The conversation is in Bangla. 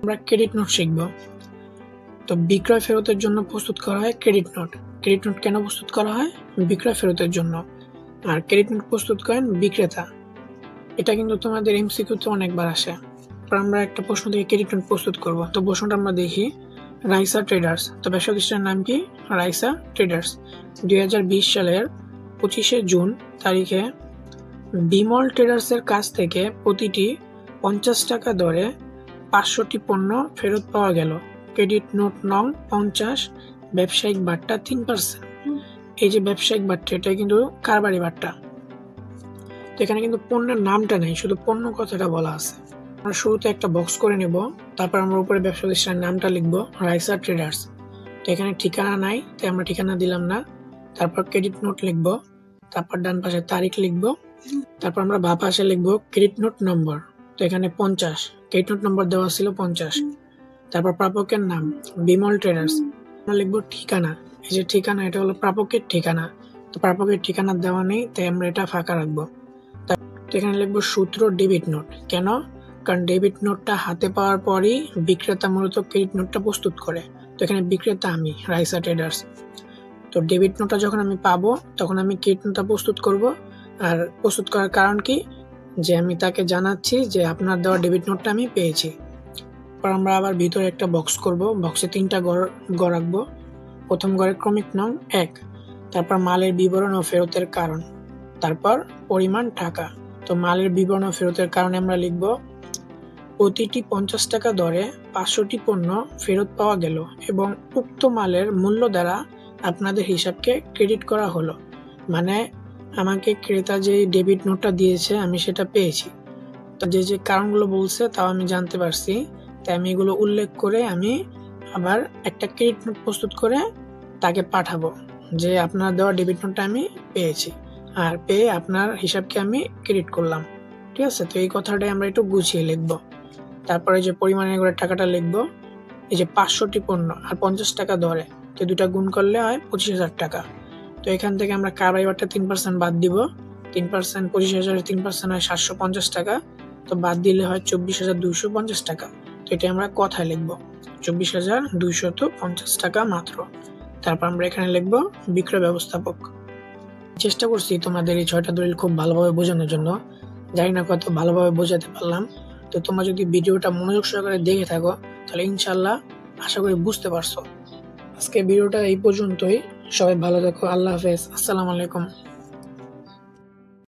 আমরা ক্রেডিট নোট শিখব। তো বিক্রয় ফেরতের জন্য প্রস্তুত করা হয় ক্রেডিট নোট। ক্রেডিট নোট কেন প্রস্তুত করা হয়? বিক্রয় ফেরতের জন্য। আর ক্রেডিট নোট প্রস্তুত করেন বিক্রেতা। এটা কিন্তু তোমাদের এমসিকিউতে অনেকবার আসে। আমরা একটা প্রশ্ন থেকে ক্রেডিট নোট প্রস্তুত করব। তো প্রশ্নটা আমরা দেখি, রাইসা ট্রেডার্স। তো ব্যবসা প্রতিষ্ঠানের নাম কি? রাইসা ট্রেডার্স। 2020 সালের 25শে জুন তারিখে বিমল ট্রেডার্সের কাছ থেকে প্রতিটি 50 টাকা দরে 500টি পণ্য ফেরত পাওয়া গেল। ক্রেডিট নোট নং 50, ব্যবসায়িক বাট্টা 3%। এই যে ব্যবসায়িক বাট্টা, এটা কিন্তু কারবারি বাট্টা। তো এখানে কিন্তু পণ্যের নামটা নেই, শুধু পণ্য কথাটা বলা আছে। আমরা শুরুতে একটা বক্স করে নেব, তারপর আমরা উপরে ব্যবসা প্রতিষ্ঠানের নামটা লিখবো, রাইসা ট্রেডার্স। তো এখানে ঠিকানা নাই, তাই আমরা ঠিকানা দিলাম না। তারপর ক্রেডিট নোট লিখবো, তারপর ডান পাশে তারিখ লিখবো, তারপর আমরা বাঁ পাশে লিখবো ক্রেডিট নোট নম্বর। তো এখানে 50, ক্রেডিট নোট নম্বর দেওয়া ছিল 50। তারপর প্রাপকের নাম বিমল ট্রেডার্স। আমরা লিখবো ঠিকানা, এই যে ঠিকানা, এটা হলো প্রাপকের ঠিকানা। তো প্রাপকের ঠিকানা দেওয়া নেই, তাই আমরা এটা ফাঁকা রাখবো। তো এখানে লিখবো সূত্র ডেবিট নোট। কেন? কারণ ডেবিট নোটটা হাতে পাওয়ার পরই বিক্রেতা মূলত ক্রেডিট নোটটা প্রস্তুত করে। তো এখানে বিক্রেতা আমি, রাইসা ট্রেডার্স। তো ডেবিট নোটটা যখন আমি পাবো তখন আমি ক্রেডিট নোটটা প্রস্তুত করব। আর প্রস্তুত করার কারণ কি? যে আমি তাকে জানাচ্ছি যে আপনার দেওয়া ডেবিট নোটটা আমি পেয়েছি। পর আমরা আবার ভিতরে একটা বক্স করব, বক্সে 3টা ঘর রাখবো। প্রথম ঘরে ক্রমিক নং 1, তারপর মালের বিবরণ ও ফেরতের কারণ, তারপর পরিমাণ টাকা। তো মালের বিবরণ ও ফেরতের কারণে আমরা লিখব, প্রতিটি 50 টাকা দরে 500টি পণ্য ফেরত পাওয়া গেল এবং উক্ত মালের মূল্য দ্বারা আপনাদের হিসাবকে ক্রেডিট করা হলো। মানে আমাকে ক্রেতা যে ডেবিট নোটটা দিয়েছে আমি সেটা পেয়েছি। তো যে যে কারণগুলো বলছে তাও আমি জানতে পারছি, তাই আমি এগুলো উল্লেখ করে আমি আবার একটা ক্রেডিট নোট প্রস্তুত করে তাকে পাঠাবো যে আপনার দেওয়া ডেবিট নোটটা আমি পেয়েছি, আর পেয়ে আপনার হিসাবকে আমি ক্রেডিট করলাম। ঠিক আছে? তো এই কথাটাই আমরা একটু গুছিয়ে লিখবো। তারপরে যে পরিমাণের করে টাকাটা লিখবো, এই যে 500টি পণ্য আর 50 টাকা দরে, তো দুটা গুণ করলে হয় 25,000 টাকা। তো এখান থেকে আমরা কারবারি বাট্টা 3% বাদ দিব। 3%, 25,000-এর 3% হয় 750 টাকা। তো বাদ দিলে হয় 24,250 টাকা। তো এটা আমরা কথায় লিখবো, 24,250 টাকা মাত্র। তারপর আমরা এখানে লিখবো বিক্রয় ব্যবস্থাপক। চেষ্টা করছি তোমাদের এই 6টা দলিল খুব ভালোভাবে বোঝানোর জন্য, জানি না কত ভালোভাবে বোঝাতে পারলাম। তো তোমরা যদি ভিডিওটা মনোযোগ সহকারে দেখে থাকো তাহলে ইনশাল্লাহ আশা করি বুঝতে পারছো। আজকে ভিডিওটা এই পর্যন্তই। সবাই ভালো থাকো। আল্লাহ হাফেজ। আসসালামু আলাইকুম।